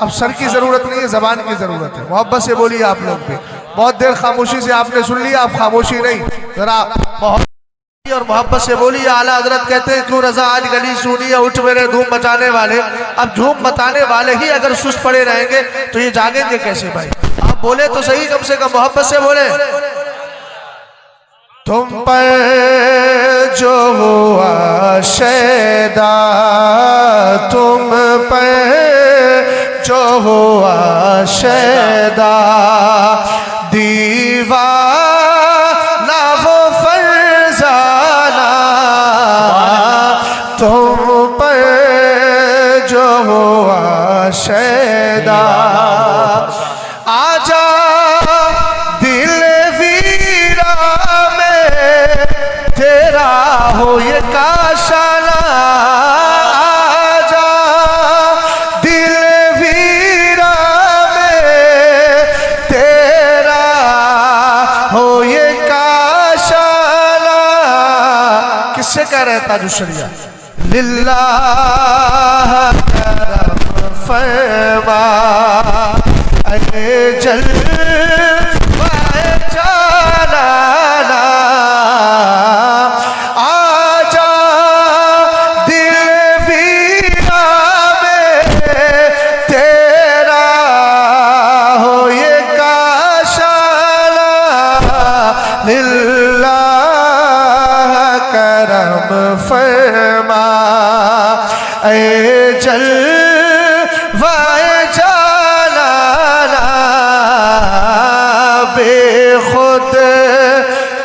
अब सर की जरूरत नहीं है, जबान की जरूरत है। मोहब्बत से बोलिए आप लोग भी। बहुत देर खामोशी से आपने सुन लिया, अब खामोशी नहीं, जरा और मोहब्बत से बोलिए। आला हजरत कहते हैं क्यों रजा आज गली सुनी है, उठ मेरे धूम मचाने वाले। अब धूम मचाने वाले ही अगर सुस्त पड़े रहेंगे तो ये जागेंगे कैसे भाई? आप बोले तो सही, कम से कम मोहब्बत से बोले। तुम पर जो हुआ शैदा, तुम पर जो हुआ शैदा, दीवाना वो फरजाना, तुम पर जो हुआ शैदा, आजा दिल वीरा में तेरा हो ये काशाना, आजा दिल वीरा में तेरा हो ये काशाना। किससे कह रहे हैं ताजु शरिया? लिल्लाह करम फरमा जल जाना, आजा दिल वीरा में तेरा हो ये काशाना। लिल्लाह करम फरमा ए जल बेखुद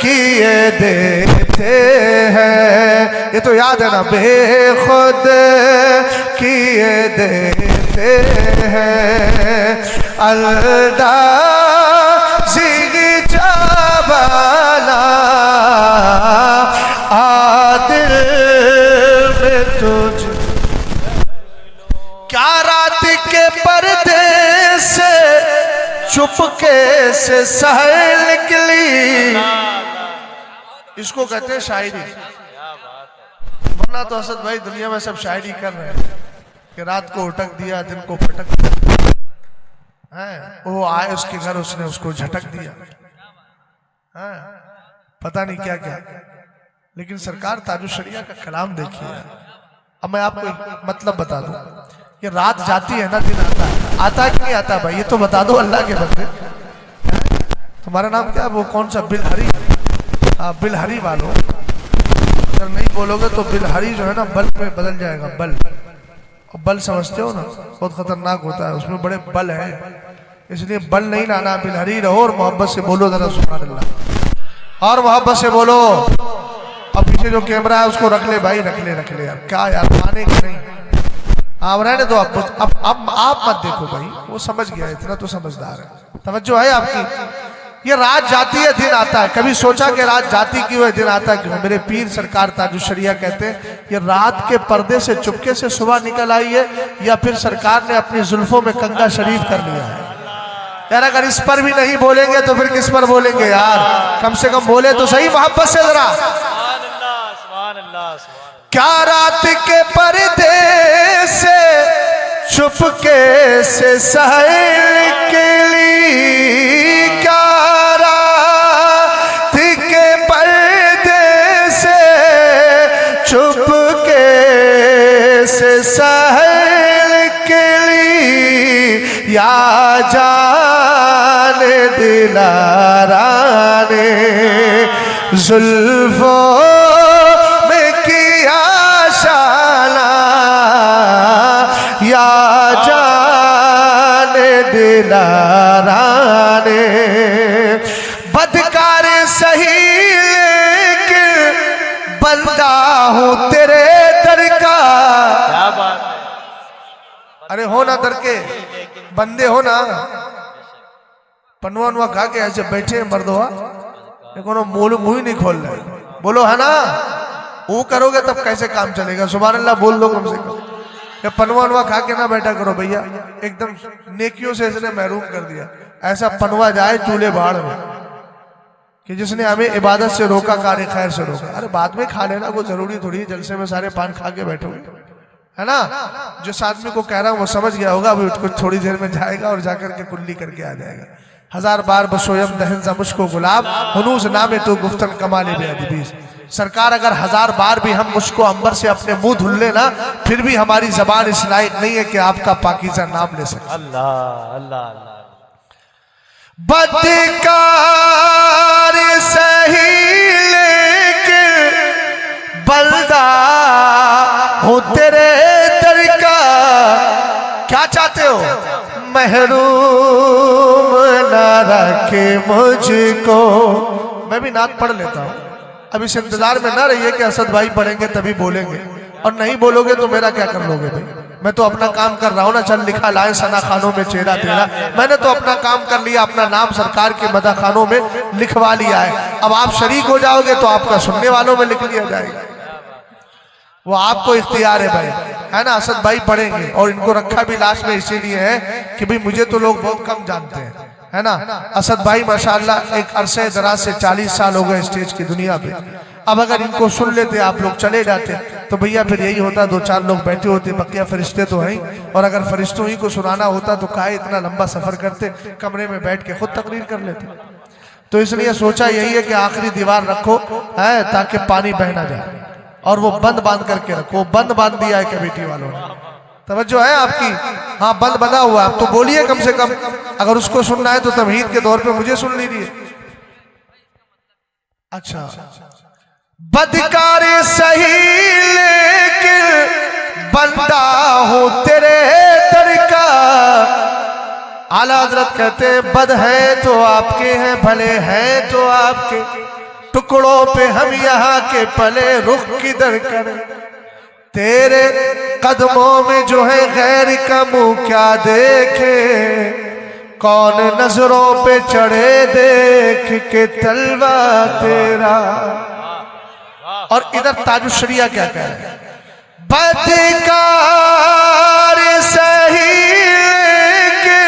किए देते हैं, ये तो याद है ना, बेखुद किए देते हैं। अलदा जिगी जाबाना आदिल में तुझ, क्या रात के पर्दे से चुपके से सहर निकली, इसको कहते हैं शायरी। वरना तो असद भाई दुनिया में सब शायरी कर रहे हैं कि रात को उठक दिया, दिन को फटक दिया है, वो आए उसके घर, उसने उसको झटक दिया है, पता नहीं क्या क्या। लेकिन सरकार ताजु शरिया का कलाम देखिए। अब मैं आपको मतलब बता दूं, ये रात जाती है ना, दिन आता है। आता कि नहीं आता भाई, ये तो बता दो अल्लाह के बंदे। तुम्हारा नाम क्या है? वो कौन सा बिलहरी? हाँ बिलहरी वालों, अगर नहीं बोलोगे तो बिलहरी जो है ना बल में बदल जाएगा। बल, और बल समझते हो ना, बहुत खतरनाक होता है, उसमें बड़े बल है, इसलिए बल नहीं लाना, बिलहरी रहो और मोहब्बत से बोलो जरा सुभान अल्लाह, और मोहब्बत से बोलो। अब पीछे जो कैमरा है उसको रख ले भाई, रख ले यार, क्या यार माने कि नहीं? आप रहने दो, अब आप मत देखो भाई, वो समझ गया, इतना तो समझदार है, तवज्जो है आपकी। ये रात जाती है दिन आता है, कभी सोचा कि रात जाती क्यों है दिन आता क्यों? मेरे पीर सरकार ताजु शरिया कहते हैं ये रात के पर्दे से चुपके से सुबह निकल आई है, या फिर सरकार ने अपनी जुल्फों में कंगा शरीफ कर लिया है। यार अगर इस पर भी नहीं बोलेंगे तो फिर किस पर बोलेंगे यार? कम से कम बोले तो सही मोहब्बत से जरा। क्या रात के पर्दे से चुपके से सहर निकली, क्या रात के पर्दे से चुपके से सहर निकली, या जाने दिलारा ने जुल्फों या जाने दिलारा ने। बदकार सही लेकिन बंदा हूँ तेरे दर का। क्या बात? अरे हो ना दर के बंदे हो ना। पनवा वनवा खा के ऐसे बैठे मर्दवा, कोनो मोल मुंह ही नहीं खोल रहे, बोलो है ना? वो करोगे तब कैसे काम चलेगा? सुभान अल्लाह बोल दो कम से कम। या पनवा वनवा खा के ना बैठा करो भैया, एकदम नेकियों से इसने महरूम कर दिया। ऐसा पनवा जाए चूल्हे बाढ़ में कि जिसने हमें इबादत से रोका, कार्य खैर से रोका। अरे बाद में खा लेना, कोई जरूरी थोड़ी है जलसे में सारे पान खा के बैठोगे। है ना। जिस आदमी को कह रहा हूं वो समझ गया होगा, अभी उसको थोड़ी देर में जाएगा और जाकर के कुल्ली करके आ जाएगा। 1000 बार बसोयम दहन मुझको गुलाब हुनूस नामे तो गुफ्तन कमाले बेअदबीस। सरकार अगर 1000 बार भी हम मुझको अंबर से अपने मुंह धुल लेना, फिर भी हमारी जबान इस लायक नहीं है कि आपका पाकीज़ा नाम ले सके। अल्लाह अल्लाह अल्लाह। बदकार सही लेकिन बंदा हूँ तेरे दर का। क्या चाहते हो? महरूम ना रखे मुझको। मैं भी नात पढ़ लेता हूँ। अब इस इंतजार में ना रहिए कि असद भाई पढ़ेंगे तभी बोलेंगे, और नहीं बोलोगे तो मेरा क्या कर लोगे भाई। मैं तो अपना काम कर रहा हूँ ना। चल लिखा लाए सना खानों में चेहरा तेरा। मैंने तो अपना काम कर लिया, अपना नाम सरकार के मदा खानों में लिखवा लिया है। अब आप शरीक हो जाओगे तो आपका सुनने वालों में लिख लिया जाएगा। वो आपको इख्तियार है भाई, है ना। असद भाई पढ़ेंगे, और इनको रखा भी लास्ट में इसीलिए है कि भाई मुझे तो लोग बहुत कम जानते हैं, है ना। असद भाई माशाल्लाह एक अरसे दराज से 40 साल हो गए स्टेज की दुनिया पे। अब अगर इनको सुन लेते आप लोग चले जाते तो भैया फिर यही होता, 2-4 लोग बैठे होते, बकिया फरिश्ते तो हैं। और अगर फरिश्तों ही को सुनाना होता तो काहे इतना लंबा सफर करते, कमरे में बैठ के खुद तकरीर कर लेते। तो इसलिए सोचा यही है कि आखिरी दीवार रखो है ताकि पानी बह ना जाए, और वो बंद बांध करके रखो। बंद बांध दिया है कमेटी वालों ने, तवज्जो है आपकी? हाँ बंद बंधा हुआ। आप तो बोलिए कम से कम, अगर उसको सुनना है तो तमहीद के दौर पे मुझे सुन लीजिए। अच्छा, बदकार सही लेकिन बंदा हूं तेरे दर का। आला हजरत कहते हैं बद है तो आपके हैं, भले हैं तो आपके, टुकड़ों पे हम यहाँ के पले, रुख किधर करें तेरे कदमों में जो है गैर का मुंह क्या देखे। कौन नजरों पे चढ़े देख के तलवा तेरा। और इधर ताजुशरिया क्या कह रहे हैं? बदकार सही के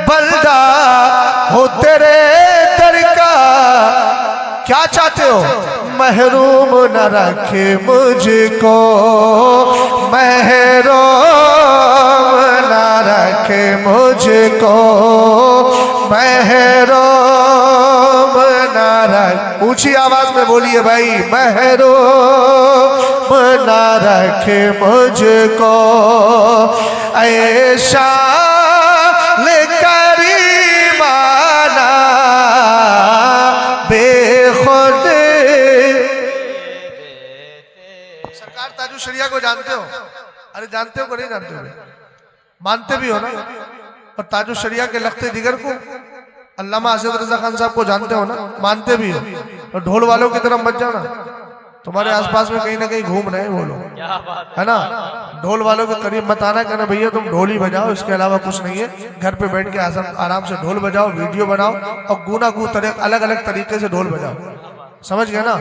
बंदा हो तेरे दर का। क्या चाहते हो? महरूम न रखे मुझको, महरूम न रखे मुझको, महरूम न रख। ऊंची आवाज में बोलिए भाई, महरूम न रखे मुझको। ऐशा ले करीमाना बेखुद। सरकार ताजुशरिया को जानते हो? अरे जानते हो कि नहीं जानते हो? मानते भी हो ना। और ताजुशरिया के लखते जिगर को, अल्लामा असद रजा खान साहब को जानते हो ना, मानते भी हो। और ढोल वालों की तरफ मत जाना, तुम्हारे आसपास में कहीं ना कहीं घूम रहे हैं वो लोग, है ना। ढोल वालों के करीब मत आना, कहना भैया तुम ढोल ही बजाओ, इसके अलावा कुछ नहीं है। घर पे बैठ के आराम से ढोल बजाओ, वीडियो बनाओ और गूना गू अलग अलग तरीके से ढोल बजाओ। समझ गए ना?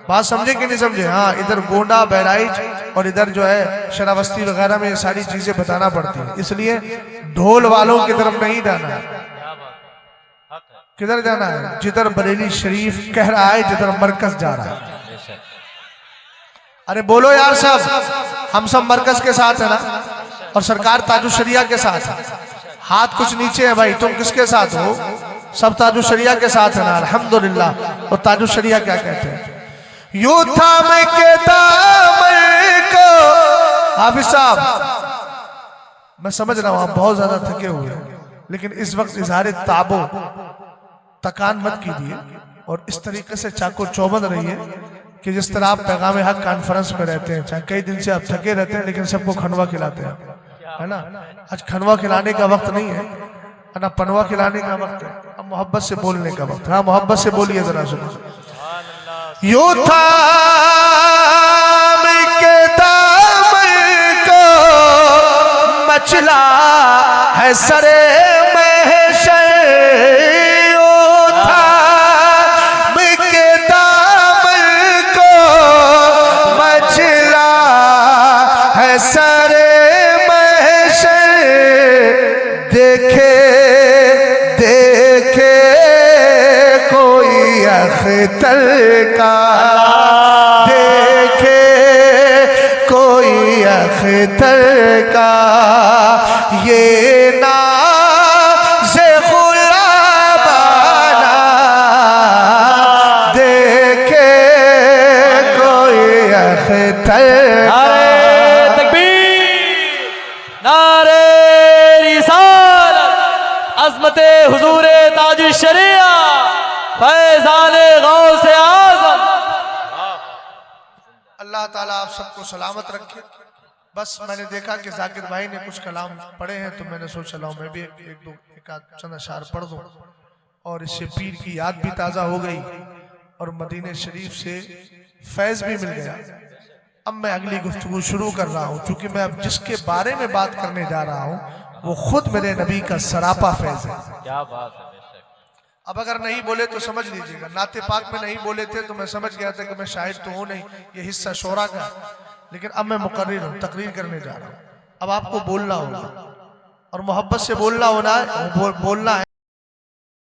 बात समझे कि नहीं समझे? हाँ, इधर गोंडा बहराइच और इधर जो है शरावस्ती वगैरह में ये सारी चीजें बताना पड़ती है। इसलिए ढोल वालों की तरफ नहीं जाना है। किधर जाना है? जिधर बरेली शरीफ कह रहा है, जिधर मरकज जा रहा है। अरे बोलो यार साहब, हम सब मरकज के साथ है ना, और सरकार ताजुशरिया के साथ है। हाथ कुछ नीचे है भाई, तुम किसके साथ हो? सब ताजुशरिया के साथ है ना, अल्हम्दुलिल्लाह। और ताजुशरिया क्या कहते हैं? यूं थाम के दामन को। हाफिज साहब, मैं समझ रहा हूं आप बहुत ज्यादा थके हुए हैं, लेकिन इस वक्त इजहार ताबो तकान मत कीजिए और इस तरीके से चाको चौबंद रहिए कि जिस तरह आप पैगाम हक कॉन्फ्रेंस में रहते हैं, चाहे कई दिन से आप थके रहते हैं लेकिन सबको खनवा खिलाते हैं, है ना। आज खनवा खिलाने का वक्त नहीं है ना, पनवा खिलाने का वक्त है। अब मोहब्बत से बोलने का वक्त। हाँ, मोहब्बत से बोलिए जरा सुनो। यूं थाम के दामन को मचला है सरे महशर। यूं थाम के दामन को मचला है सरे महशर। देखे देखे कोई अख्तर का, देखे कोई नारे रिसालत, अज़मते हुजूरे ताज शरिया, फैज़ाने गौसे आज़म। अल्लाह ताला आप सबको सलामत रखे। बस मैंने देखा कि जाकिर भाई ने कुछ कलाम पढ़े हैं तो मैंने सोचा लाओ मैं भी एक आध चंद अशार पढ़ दूं और इससे पीर की याद भी ताज़ा हो गई और मदीने शरीफ से फैज़ भी मिल गया। अब मैं अगली गुफ्तगू शुरू कर रहा हूँ, क्योंकि मैं अब जिसके बारे में बात करने जा रहा हूँ वो खुद मेरे नबी का सरापा फैज़ है। क्या बात है। अब अगर नहीं बोले तो समझ लीजिएगा, नाते पाक में नहीं बोले थे तो मैं समझ गया था कि मैं शायर तो हूँ नहीं, ये हिस्सा शोरा का है। लेकिन अब मैं मुकर्रिर हूँ, तकरीर करने जा रहा हूँ। अब आपको बोलना होगा और मोहब्बत से बोलना होना है, बोलना है।